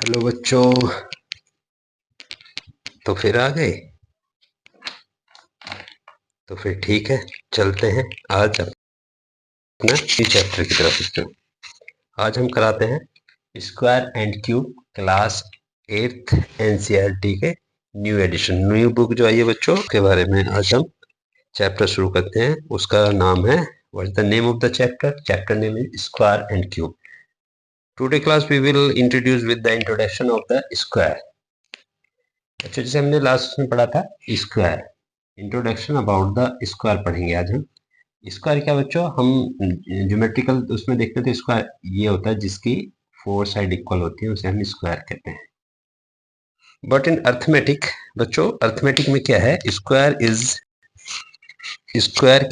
Hello बच्चों, तो फिर आ गए। तो फिर ठीक है, चलते हैं आज अपना चैप्टर की तरफ। बच्चों आज हम कराते हैं square and cube class 8th NCERT के न्यू एडिशन, न्यू बुक जो आई है बच्चों के बारे में आज हम चैप्टर शुरू करते हैं। उसका नाम है, what is the name of the chapter? Chapter name is square and cube. Today class we will introduce with the introduction of the square. अच्छा, जैसे हमने लास्ट में पढ़ा था square, introduction about the square पढ़ेंगे आज हम। स्क्वायर क्या बच्चों, हम ज्योमेट्रिकल उसमें देखते हैं तो स्क्वायर ये होता है जिसकी 4 साइड इक्वल होती है, उसे हम स्क्वायर कहते हैं। बट इन अर्थमेटिक बच्चों, अर्थमेटिक में क्या है? स्क्वायर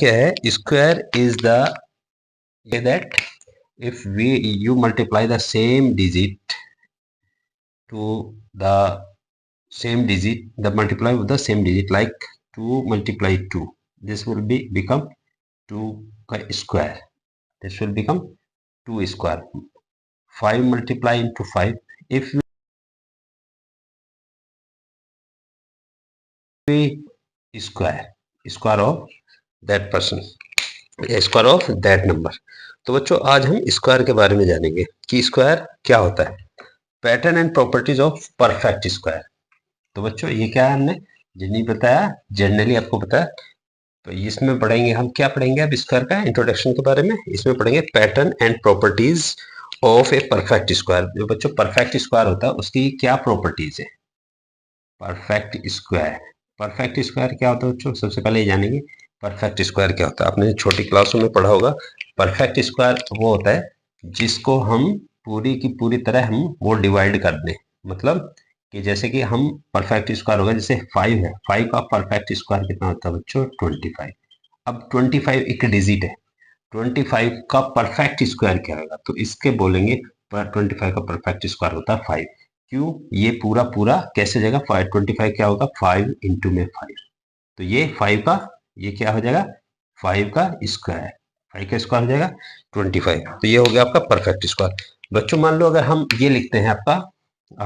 क्या है? Square is the that if you multiply the same digit to the same digit, the multiply of the same digit, like 2 multiply 2, this will become 2 का square, this will become 2 square. 5 multiply into 5, if we square of that person, square of that number. तो बच्चों आज हम square के बारे में जानेंगे कि स्क्वायर क्या होता है, pattern and properties of perfect square. तो बच्चों ये क्या है, हमने जिन्हें बताया जनरली आपको बताया। तो इसमें पढ़ेंगे हम, क्या पढ़ेंगे अब स्क्वायर का इंट्रोडक्शन के बारे में। इसमें पढ़ेंगे pattern and properties of a perfect square. जो बच्चों परफेक्ट स्क्वायर होता है उसकी क्या प्रॉपर्टीज है। परफेक्ट स्क्वायर क्या होता है बच्चों, सबसे पहले ये जानेंगे परफेक्ट स्क्वायर क्या होता है। आपने छोटी क्लासों में पढ़ा होगा, परफेक्ट स्क्वायर वो होता है जिसको हम पूरी की पूरी तरह हम वो डिवाइड कर दें। मतलब कि जैसे कि हम परफेक्ट स्क्वायर होगा, जैसे 5 है, 5 का परफेक्ट स्क्वायर कितना होता है बच्चों? 25। अब 25 एक डिजिट है, 25 का परफेक्ट स्क्वायर क्या होगा? तो इसके बोलेंगे 25 का परफेक्ट स्क्वायर होता है 5। क्यों? ये पूरा पूरा कैसे जाएगा? 25 क्या होगा? 5 इंटू में 5, तो ये 5 का ये क्या हो जाएगा? 5 का स्क्वायर, 5 का स्क्वायर हो जाएगा 25। तो ये हो गया आपका परफेक्ट स्क्वायर। बच्चों मान लो अगर हम ये लिखते हैं आपका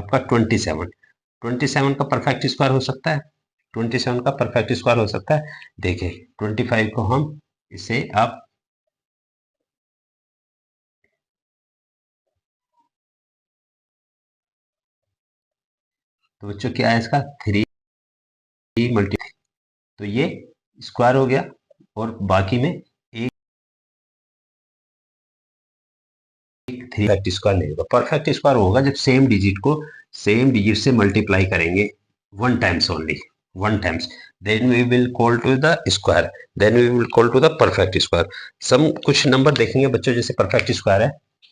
27 का परफेक्ट स्क्वायर हो सकता है, 27 का परफेक्ट स्क्वायर हो सकता है। देखिए 25 को हम इसे आप तो बच्चों क्या है इसका 3 मल्टी, तो ये स्क्वायर हो गया और बाकी में एक 3 परफेक्ट स्क्वायर नहीं होगा। परफेक्ट स्क्वायर होगा जब सेम डिजिट से मल्टीप्लाई करेंगे 1 times only, 1 times, then we will call to the square, then we will call to the perfect square. Some कुछ नंबर देखेंगे बच्चों, जैसे परफेक्ट स्क्वायर है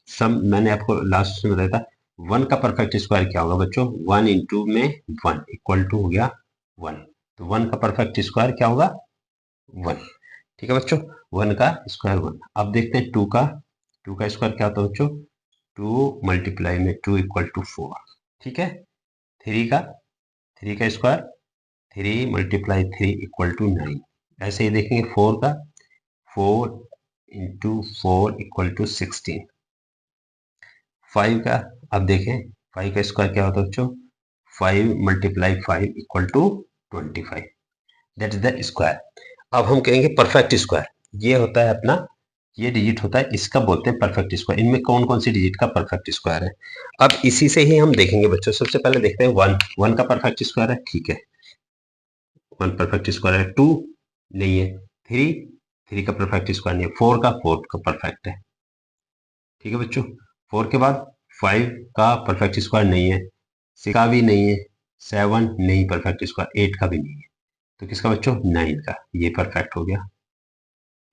सम, मैंने आपको लास्ट में बताया था 1 का परफेक्ट स्क्वायर क्या होगा बच्चों? 1 इंटू में 1 इक्वल टू हो गया 1, तो 1 का परफेक्ट स्क्वायर क्या होगा? 1। ठीक है बच्चों, 1 का स्क्वायर 1। अब देखते हैं 2 का स्क्वायर क्या होता है बच्चों? 2 मल्टीप्लाई में 2 इक्वल टू 4। ठीक है, 3 का स्क्वायर 3 मल्टीप्लाई 3 इक्वल टू 9। ऐसे ही देखेंगे 4 का 4 इंटू 4 इक्वल टू 16। 5 का, अब देखें 5 का स्क्वायर क्या होता है बच्चों? 5 multiply 5 equal to 25, that is the square. अब हम कहेंगे परफेक्ट स्क्वायर, ये होता है अपना, ये डिजिट होता है, इसका बोलते हैं परफेक्ट स्क्वायर। इनमें कौन कौन सी डिजिट का परफेक्ट स्क्वायर है, अब इसी से ही हम देखेंगे बच्चों। सबसे पहले देखते हैं 1 का परफेक्ट स्क्वायर है, ठीक है 1 परफेक्ट स्क्वायर है। 2 नहीं है, 3 का परफेक्ट स्क्वायर नहीं है, 4 का परफेक्ट है। ठीक है बच्चों, 4 के बाद 5 का परफेक्ट स्क्वायर नहीं है, 6 का भी नहीं है, 7 नहीं परफेक्ट स्क्वायर, 8 का भी नहीं है, तो किसका बच्चों? 9 का, ये परफेक्ट हो गया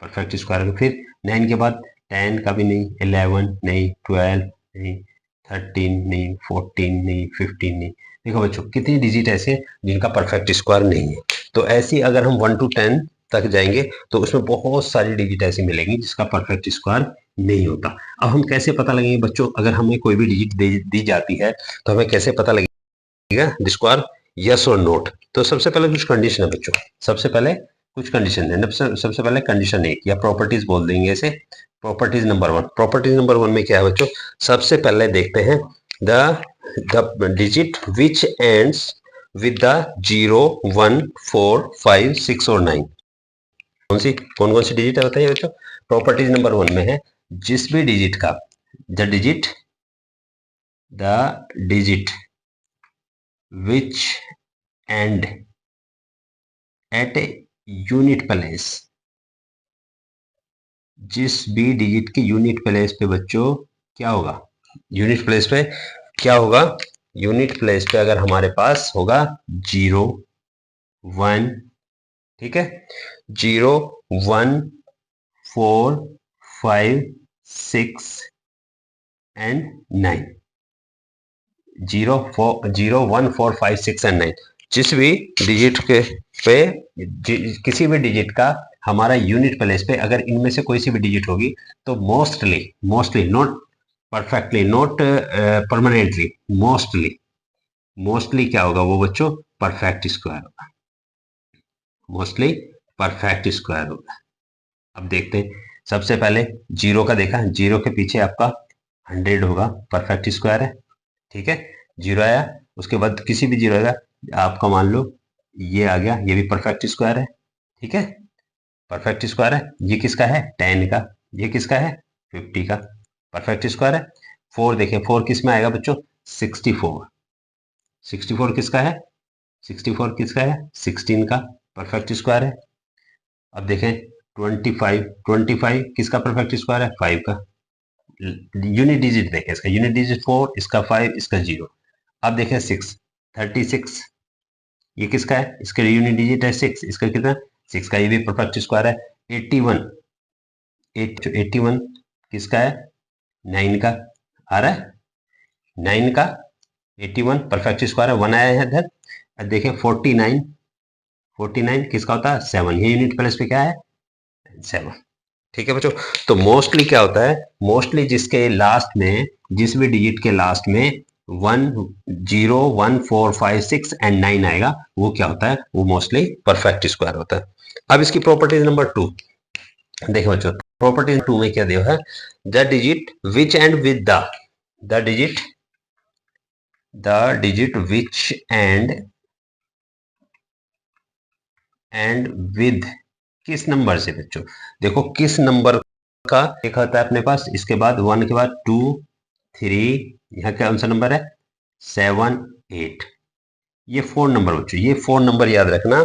परफेक्ट स्क्वायर। फिर 9 के बाद 10 का भी नहीं, 11 नहीं, 12 नहीं, 13 नहीं, 14 नहीं, 15 नहीं। देखो बच्चों कितनी डिजिट ऐसे जिनका परफेक्ट स्क्वायर नहीं है। तो ऐसी अगर हम 1 to 10 तक जाएंगे तो उसमें बहुत सारी डिजिट ऐसी मिलेंगी जिसका परफेक्ट स्क्वायर नहीं होता। अब हम कैसे पता लगेंगे बच्चों, अगर हमें कोई भी डिजिट दी जाती है तो हमें कैसे पता लगेगा स्क्वायर, यस और नोट? तो सबसे पहले कुछ कंडीशन है बच्चों, सबसे पहले कुछ कंडीशन है। सबसे पहले कंडीशन 1 या प्रॉपर्टीज बोल देंगे इसे, प्रॉपर्टीज नंबर 1। प्रॉपर्टीज नंबर 1 में क्या है बच्चों? सबसे पहले देखते हैं the the digit which ends with the 0, 1, 4, 5, 6 और 9। कौन कौन सी डिजिट है बताइए बच्चों। प्रॉपर्टीज नंबर 1 में है जिस भी डिजिट का the digit which end at a unit place, जिस भी डिजिट के यूनिट प्लेस पे बच्चों क्या होगा, यूनिट प्लेस पे क्या होगा, यूनिट प्लेस पे अगर हमारे पास होगा 0, 1, ठीक है, 0, 1, 4, 5, 6 एंड 9, 0, 1, 4, 5, 6 एंड 9, जिस भी डिजिट के पे किसी भी डिजिट का हमारा यूनिट प्लेस पे अगर इनमें से कोई सी भी डिजिट होगी तो mostly not perfectly, not permanently, mostly क्या होगा वो बच्चों, परफेक्ट स्क्वायर होगा, मोस्टली परफेक्ट स्क्वायर होगा। अब देखते हैं, सबसे पहले 0 का देखा, 0 के पीछे आपका 100 होगा, परफेक्ट स्क्वायर है, ठीक है, 0 आया, उसके बाद किसी भी 0 आएगा, आपका मान लो ये आ गया, ये भी परफेक्ट स्क्वायर है, ठीक है, परफेक्ट स्क्वायर है। ये किसका है, 10 का, ये किसका है, 50 का, परफेक्ट स्क्वायर है। 4 देखिए, 4 किस में आएगा बच्चों, 64, 64 किसका है, 64 किसका है, 16 का, परफेक्ट स्क्वायर है। अब देखें 25 किसका परफेक्ट स्क्वायर है, 5 का, यूनिट डिजिट देखें, इसका यूनिट डिजिट 4, इसका 5, इसका 0। अब देखें 36 ये किसका है, इसका यूनिट डिजिट है 6, इसका कितना, 6 का, ये भी परफेक्ट स्क्वायर है। 81 किसका है, 9 का, आ रहा है 9 का, 81 परफेक्ट स्क्वायर है, 1 आया है इधर। अब देखें 49 किसका होता है, 7, ये यूनिट प्लेस पे क्या है, 7, ठीक है बच्चों। तो मोस्टली क्या होता है, मोस्टली जिसके लास्ट में, जिस भी डिजिट के लास्ट में 1, 0, 1, 4, 5, 6 एंड 9 आएगा, वो क्या होता है, वो मोस्टली परफेक्ट स्क्वायर होता है। अब इसकी प्रॉपर्टीज नंबर 2 देखो बच्चों, प्रॉपर्टी 2 में क्या दिया है, the digit which and with the digit which and with किस नंबर से बच्चों, देखो किस नंबर का एक होता है अपने पास, इसके बाद 1 के बाद 2, 3, यहाँ कौन सा नंबर है, 7, 8, ये 4 नंबर बच्चों, ये 4 नंबर याद रखना,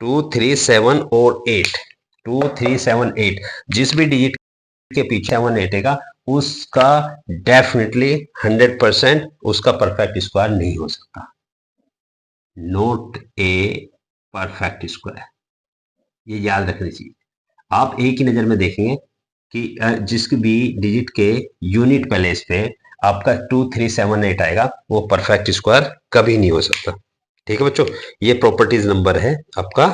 2, 3, 7 और 8, 2, 3, 7, 8, जिस भी डिजिट के पीछे 7, 8 आएगा उसका डेफिनेटली 100% उसका परफेक्ट स्क्वायर नहीं हो सकता, नॉट ए परफेक्ट स्क्वायर, ये याद रखनी चाहिए। आप एक ही नजर में देखेंगे कि जिसकी भी डिजिट के यूनिट प्लेस पे आपका 2, 3, 7, 8 आएगा, वो परफेक्ट स्क्वायर कभी नहीं हो सकता, ठीक है बच्चों। ये प्रॉपर्टीज नंबर है आपका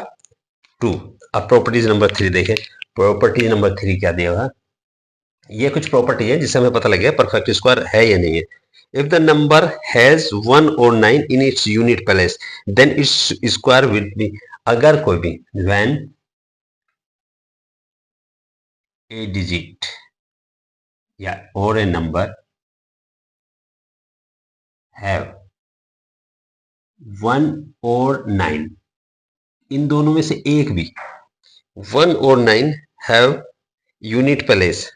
2। अब प्रॉपर्टीज नंबर 3 देखें, प्रॉपर्टी नंबर 3 क्या दिया हुआ, ये कुछ प्रॉपर्टी है जिससे हमें पता लगे परफेक्ट स्क्वायर है या नहीं है। इफ द नंबर हैज 1 और 9 in its unit place then its square will be, अगर कोई भी व्हेन ए डिजिट या और ए नंबर हैव 1 और 9, इन दोनों में से एक भी 1 और 9 हैव यूनिट प्लेस,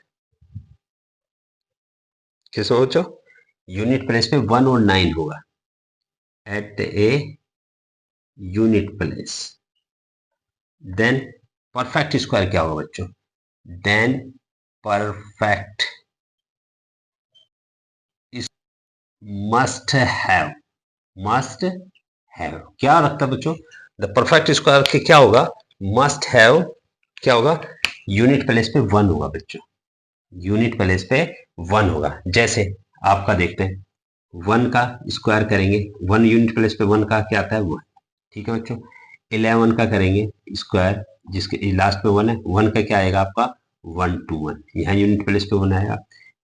किसमें बच्चों, यूनिट प्लेस पे 1 और 9 होगा, at a unit place, then perfect square क्या होगा बच्चों, देन परफेक्ट मस्ट हैव क्या रखता है बच्चों, द परफेक्ट स्क्वायर के क्या होगा, मस्ट हैव क्या होगा, यूनिट प्लेस पे 1 होगा बच्चों, यूनिट प्लेस पे 1 होगा। जैसे आपका देखते हैं 1 का स्क्वायर करेंगे, 1 यूनिट प्लेस पे 1 का क्या आता है 1, ठीक है बच्चों। 11 का करेंगे स्क्वायर, जिसके लास्ट पे 1 है, 1 का क्या आएगा आपका 1, 2, 1, यहाँ यूनिट प्लेस पे 1 आएगा।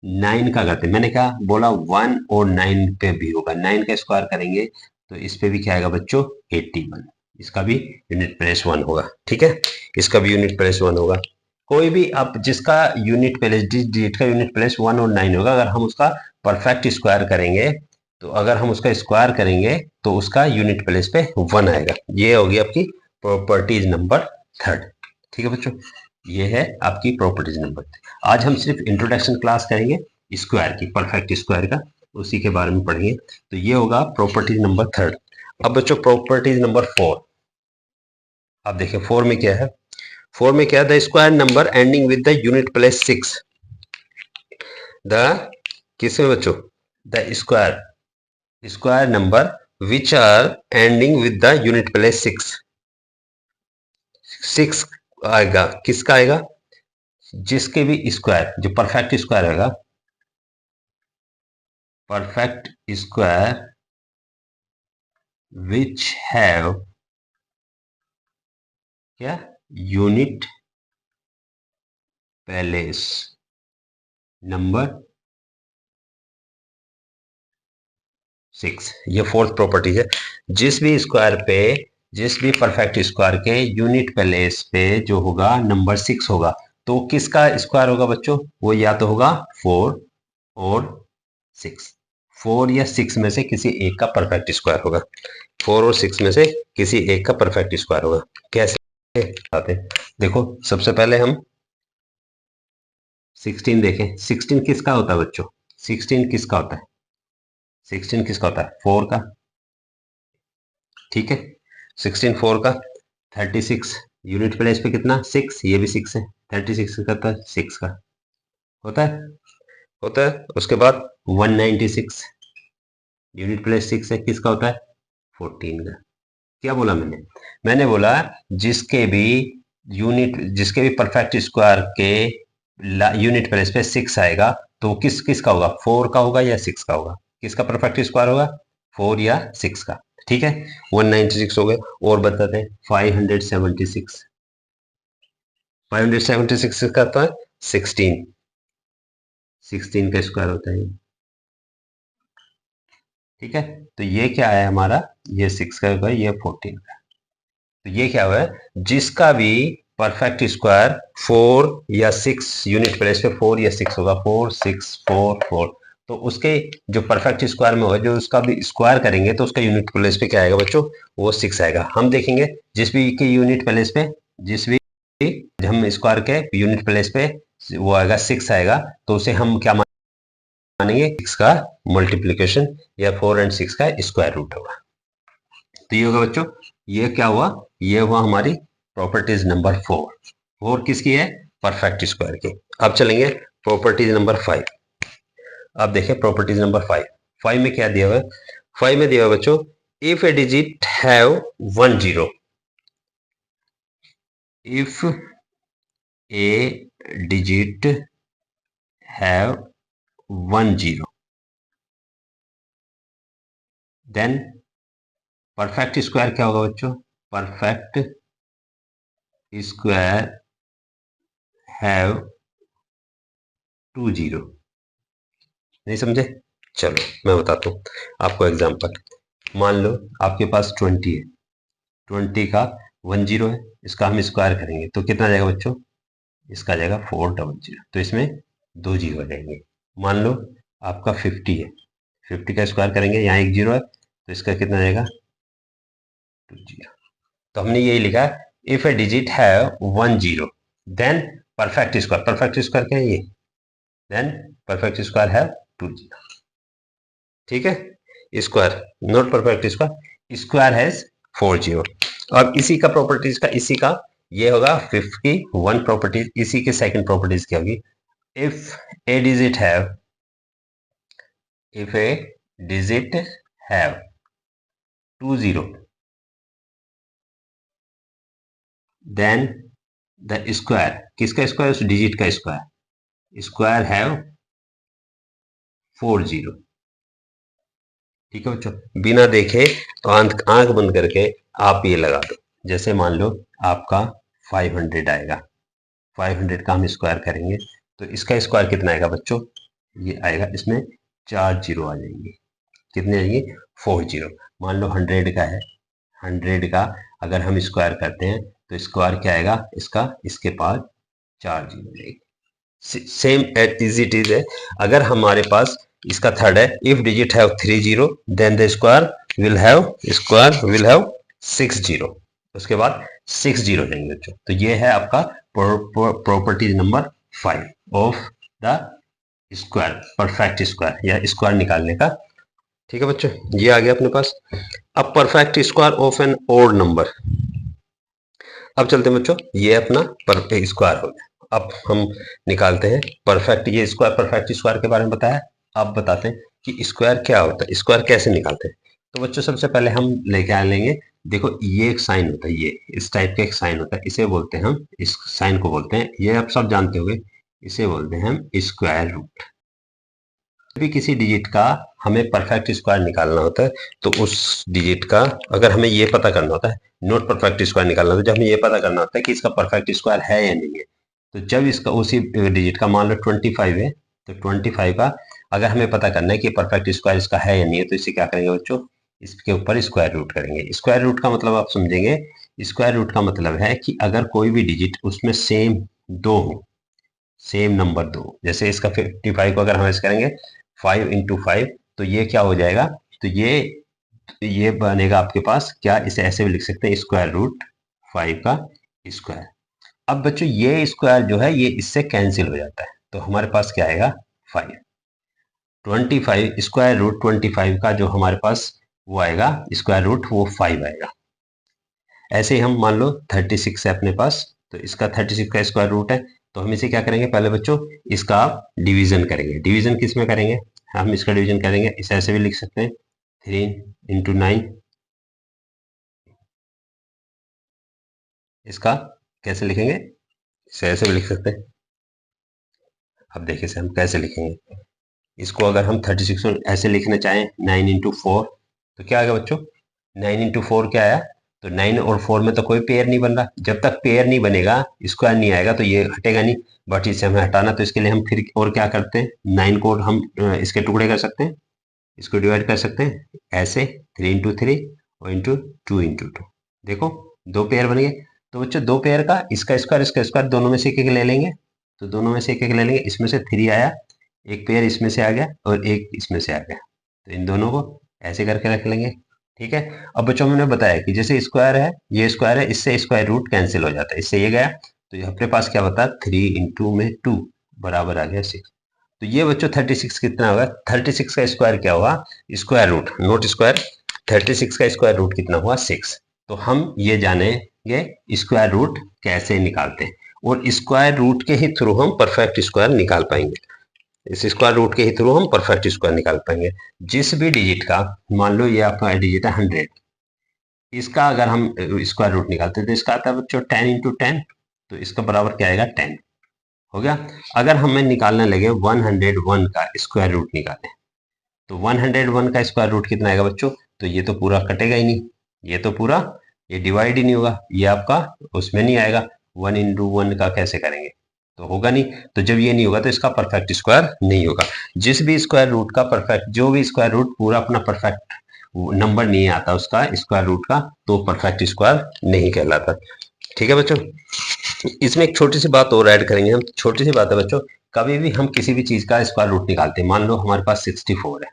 9 का करते हैं, मैंने क्या बोला 1 और 9 पे भी होगा, 9 का स्क्वायर करेंगे तो इस पे भी क्या आएगा बच्चों 81, इसका भी यूनिट प्लेस 1 होगा, ठीक है, इसका भी यूनिट प्लेस 1 होगा। कोई भी आप जिसका यूनिट प्लेस, डिजिट का यूनिट प्लेस 1 और 9 होगा, अगर हम उसका परफेक्ट स्क्वायर करेंगे तो अगर हम उसका स्क्वायर करेंगे तो उसका यूनिट प्लेस पे 1 आएगा। ये होगी आपकी प्रॉपर्टीज नंबर 3। ठीक है बच्चों, ये है आपकी प्रॉपर्टीज नंबर 3। आज हम सिर्फ इंट्रोडक्शन क्लास करेंगे स्क्वायर की, परफेक्ट स्क्वायर का, उसी के बारे में पढ़ेंगे। तो ये होगा प्रॉपर्टीज नंबर 3। अब बच्चों प्रॉपर्टीज नंबर 4, आप देखिए 4 में क्या है। 4 में क्या है, the square number ending with the unit place 6, the किसमें बच्चों, the square number which are ending with the unit place 6 आएगा, किसका आएगा, जिसके भी स्क्वायर, जो परफेक्ट स्क्वायर होगा, परफेक्ट स्क्वायर विच हैव क्या, यूनिट प्लेस नंबर 6। ये 4th प्रॉपर्टी है। जिस भी स्क्वायर पे, जिस भी परफेक्ट स्क्वायर के यूनिट प्लेस पे जो होगा नंबर 6 होगा, तो किसका स्क्वायर होगा बच्चों, वो या तो होगा 4 और 6। 4 या 6 में से किसी एक का परफेक्ट स्क्वायर होगा। 4 और 6 में से किसी एक का परफेक्ट स्क्वायर होगा। कैसे आते हैं, देखो सबसे पहले हम 16 देखें। 16 किसका होता है बच्चों, 16 किसका होता है, 16 किसका होता है, 4 का। ठीक है, 16 4 का। 36 यूनिट प्लेस पे कितना, 6, ये भी 6 है। 36 का होता है, 6 का होता है, होता है। उसके बाद 196 यूनिट प्लेस 6 है, किसका होता है, 14 का। क्या बोला मैंने, मैंने बोला जिसके भी परफेक्ट स्क्वायर के यूनिट प्लेस पे 6 आएगा, तो किसका होगा, 4 का होगा या 6 का होगा, किसका परफेक्ट स्क्वायर होगा, 4 या 6 का। ठीक है, 196 हो गए। और बताते हैं 576, 576 का होता है 16, 16 का स्क्वायर होता है। ठीक है, तो ये क्या है हमारा, ये 6 का होगा, ये 14 का। तो ये क्या हुआ है, जिसका भी परफेक्ट स्क्वायर 4 या 6 यूनिट प्लेस पे 4 या 6 होगा, 4 6 4 4, तो उसके जो परफेक्ट स्क्वायर में होगा, जो उसका भी स्क्वायर करेंगे तो उसका यूनिट प्लेस पे क्या आएगा बच्चों, वो 6 आएगा। हम देखेंगे जिस भी के यूनिट प्लेस पे, जिस भी हम स्क्वायर के यूनिट प्लेस पे वो आएगा 6 आएगा, तो उसे हम क्या मानेंगे, 6 का मल्टीप्लीकेशन या 4 और 6 का स्क्वायर रूट होगा। तो ये होगा बच्चों, ये क्या हुआ, ये हुआ हमारी प्रॉपर्टीज नंबर 4। 4 किसकी है, परफेक्ट स्क्वायर की। अब चलेंगे प्रॉपर्टीज नंबर 5। अब देखें प्रॉपर्टीज नंबर 5। 5 में क्या दिया हुआ है, 5 में दिया हुआ बच्चों, if a digit have 1 0, if a digit have 1 0, then perfect square क्या होगा बच्चों, परफेक्ट स्क्वायर हैव 2 0। नहीं समझे, चलो मैं बताता हूँ आपको एग्जांपल। मान लो आपके पास 20 है, 20 का 1 0 है, इसका हम स्क्वायर करेंगे तो कितना जाएगा बच्चों, इसका जाएगा 400, तो इसमें 2 जीरो आ जाएंगे। मान लो आपका 50 है, 50 का स्क्वायर करेंगे, यहाँ 1 0 है, तो इसका कितना जाएगा, 2 0। तो हमने यही लिखा है, if a digit have 1 0 then perfect square क्या है ये, देन परफेक्ट स्क्वायर हैव 2 0। ठीक है, square not perfect square has 4 0। अब इसी का प्रॉपर्टीज का, इसी का ये होगा 51 प्रॉपर्टीज। इसी के सेकंड प्रॉपर्टीज क्या होगी, if a digit have, if a digit have 2 0 then the square, किसका स्क्वायर, उस डिजिट का स्क्वायर, स्क्वायर हैव 4 0। ठीक है बच्चों, बिना देखे तो आंख बंद करके आप ये लगा दो। जैसे मान लो आपका 500 आएगा, 500 का हम स्क्वायर करेंगे तो इसका स्क्वायर कितना आएगा बच्चों, ये आएगा, इसमें 4 जीरो आ जाएंगे, कितने आएंगे, 4 0। मान लो 100 का है, 100 का अगर हम स्क्वायर करते हैं तो स्क्वायर क्या आएगा इसका, इसके पास 4 जीरो आएगी। Same at is it is है, अगर हमारे पास इसका थर्ड है, if digit have 3 0 then the square will have 6 0। उसके बाद 6 0 देंगे बच्चों। तो ये है आपका property number 5 of the square, perfect square या स्क्वायर निकालने का। ठीक है बच्चों, ये आ गया अपने पास। अब perfect square of an odd number. अब चलते हैं बच्चों, ये अपना परफेक्ट स्क्वायर हो गया। अब हम निकालते हैं परफेक्ट, ये स्क्वायर परफेक्ट स्क्वायर के बारे में बताया। अब बताते हैं कि स्क्वायर क्या होता है, स्क्वायर कैसे निकालते हैं। तो बच्चों सबसे पहले हम लेके आ लेंगे, देखो ये एक साइन होता है, ये इस टाइप का एक साइन होता है, इसे बोलते हैं हम, इस साइन को बोलते हैं, ये आप सब जानते होंगे, इसे बोलते हैं हम स्क्वायर रूट। भी किसी डिजिट का हमें परफेक्ट स्क्वायर निकालना होता है तो उस डिजिट का, अगर हमें ये पता करना होता है नॉट परफेक्ट स्क्वायर निकालना होता है, जब हमें ये पता करना होता है कि इसका परफेक्ट स्क्वायर है या नहीं है, तो जब इसका उसी डिजिट का मान लो 25 है, तो 25 का अगर हमें पता करना है कि परफेक्ट स्क्वायर इसका है या नहीं है, तो इसे क्या करेंगे बच्चों, इसके ऊपर स्क्वायर रूट करेंगे। स्क्वायर रूट का मतलब आप समझेंगे, स्क्वायर रूट का मतलब है कि अगर कोई भी डिजिट उसमें सेम दो हो, सेम नंबर दो, जैसे इसका 55 को अगर हम ऐसे करेंगे 5 × 5, तो ये क्या हो जाएगा, तो ये बनेगा आपके पास क्या, इसे ऐसे भी लिख सकते हैं स्क्वायर रूट 5 का स्क्वायर। अब बच्चों ये स्क्वायर जो है ये इससे कैंसिल हो जाता है, तो हमारे पास क्या आएगा 5। 25 स्क्वायर रूट 25 का जो हमारे पास वो आएगा स्क्वायर रूट, वो 5 आएगा। ऐसे ही हम मान लो 36 है अपने पास, तो इसका 36 का स्क्वायर रूट है, तो हम इसे क्या करेंगे, पहले बच्चों इसका डिवीजन करेंगे। डिवीजन किस में करेंगे, हम इसका डिवीजन करेंगे, इसे ऐसे भी लिख सकते हैं 3 × 9। इसका कैसे लिखेंगे, इसे ऐसे भी लिख सकते हैं। अब देखिए इसे हम कैसे लिखेंगे, इसको अगर हम 36 ऐसे लिखना चाहें 9 × 4, तो क्या आएगा बच्चों, 9 × 4 क्या आया, तो 9 और 4 में तो कोई पेयर नहीं बन रहा, जब तक पेयर नहीं बनेगा स्क्वायर नहीं आएगा तो ये हटेगा नहीं। बट इसे हमें हटाना, तो इसके लिए हम फिर और क्या करते हैं, 9 को हम इसके टुकड़े कर सकते हैं, इसको डिवाइड कर सकते हैं ऐसे 3 × 3 और इंटू 2 × 2। देखो दो पेयर बन गए। तो बच्चों दो पेयर का इसका स्क्वायर दोनों में से एक एक ले लेंगे, तो दोनों में से एक एक ले लेंगे, इसमें से 3 आया, एक पेयर इसमें से आ गया और एक इसमें से आ गया, तो इन दोनों को ऐसे करके रख लेंगे। ठीक है, अब बच्चों मैंने बताया कि जैसे स्क्वायर है, ये स्क्वायर है, इससे स्क्वायर रूट कैंसिल हो जाता है, इससे ये गया, तो अपने पास क्या बता 3 × में 2 बराबर आ गया 6। तो ये बच्चों 36 कितना होगा, 36 का स्क्वायर क्या हुआ, स्क्वायर रूट नोट स्क्वायर, 36 का स्क्वायर रूट कितना हुआ 6। तो हम ये जानेंगे स्क्वायर रूट कैसे निकालते हैं, और स्क्वायर रूट के ही थ्रू हम परफेक्ट स्क्वायर निकाल पाएंगे। इस स्क्वायर रूट के ही थ्रू हम परफेक्ट स्क्वायर निकाल पाएंगे। जिस भी डिजिट का, मान लो ये आपका डिजिट है 100, इसका अगर हम स्क्वायर रूट निकालते हैं तो इसका आता है बच्चों 10 × 10, तो इसका बराबर क्या आएगा 10 हो गया। अगर हमें निकालने लगे 101 का स्क्वायर रूट निकालें, तो 101 का स्क्वायर रूट कितना आएगा बच्चों, तो ये तो पूरा कटेगा ही नहीं, ये तो पूरा ये डिवाइड ही नहीं होगा, ये आपका उसमें नहीं आएगा। 1 × 1 का कैसे करेंगे, तो होगा नहीं, तो जब ये नहीं होगा तो इसका परफेक्ट स्क्वायर नहीं होगा। जिस भी स्क्वायर रूट का परफेक्ट, जो भी स्क्वायर रूट पूरा अपना परफेक्ट नंबर नहीं आता उसका स्क्वायर रूट का, तो परफेक्ट स्क्वायर नहीं कहलाता। ठीक है बच्चों, इसमें एक छोटी सी बात और ऐड करेंगे हम, छोटी सी बात है बच्चों, कभी भी हम किसी भी चीज का स्क्वायर रूट निकालते हैं, मान लो हमारे पास 64 है,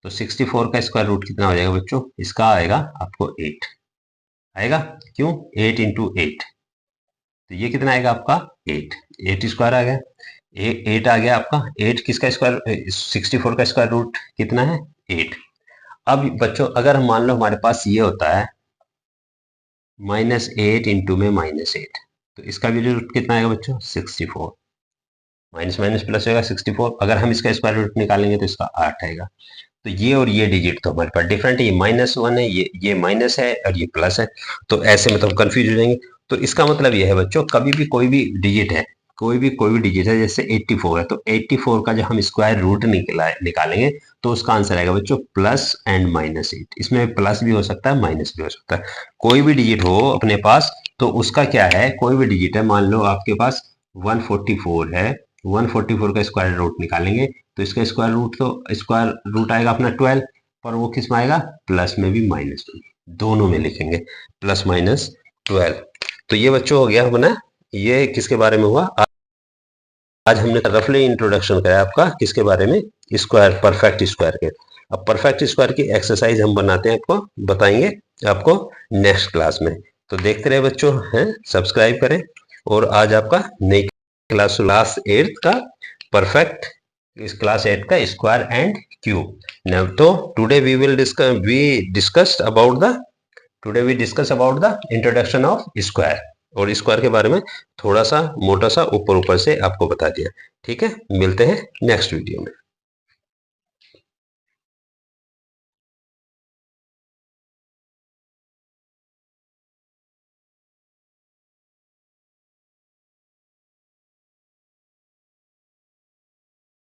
तो 64 का स्क्वायर रूट कितना हो जाएगा बच्चों, इसका आएगा आपको 8 आएगा, क्यों 8 × 8, तो ये कितना आएगा आपका 8 स्क्वायर आ गया, 8 आ गया आपका। 8 किसका स्क्वायर, 64 का स्क्वायर रूट कितना है 8। अब बच्चों अगर हम मान लो हमारे पास ये होता है -8 × में -8, तो इसका भी रूट कितना आएगा बच्चों 64, माइनस माइनस प्लस होगा 64। अगर हम इसका स्क्वायर रूट निकालेंगे तो इसका 8 आएगा। तो ये और ये डिजिट तो हमारे पास डिफरेंट है, ये -1 है, ये माइनस है और ये प्लस है, तो ऐसे में तो हम कंफ्यूज हो जाएंगे। तो इसका मतलब ये है बच्चों, कभी भी कोई भी डिजिट है, कोई भी डिजिट है, जैसे 84 है, तो 84 का जब हम स्क्वायर रूट निकालेंगे तो उसका आंसर आएगा बच्चों प्लस एंड -8। इसमें प्लस भी हो सकता है, माइनस भी हो सकता है। कोई भी डिजिट हो अपने पास तो उसका क्या है, कोई भी डिजिट है, मान लो आपके पास 144 है, 144 का स्क्वायर रूट निकालेंगे तो इसका स्क्वायर रूट आएगा अपना 12, पर वो किस में आएगा, प्लस में भी माइनस में भी, दोनों में लिखेंगे +-12। तो ये बच्चों हो गया अपना, ये किसके बारे में हुआ, आज हमने रफली इंट्रोडक्शन कराया आपका किसके बारे में, स्क्वायर, परफेक्ट स्क्वायर के। अब परफेक्ट स्क्वायर की एक्सरसाइज हम बनाते हैं, आपको बताएंगे आपको नेक्स्ट क्लास में। तो देखते रहे बच्चों, हैं सब्सक्राइब करें। और आज आपका नई क्लास 8 का परफेक्ट, इस क्लास 8 का स्क्वायर एंड क्यूब। नाउ तो today we discuss about the introduction of square, और स्क्वायर के बारे में थोड़ा सा मोटा सा ऊपर ऊपर से आपको बता दिया। ठीक है, मिलते हैं नेक्स्ट वीडियो में।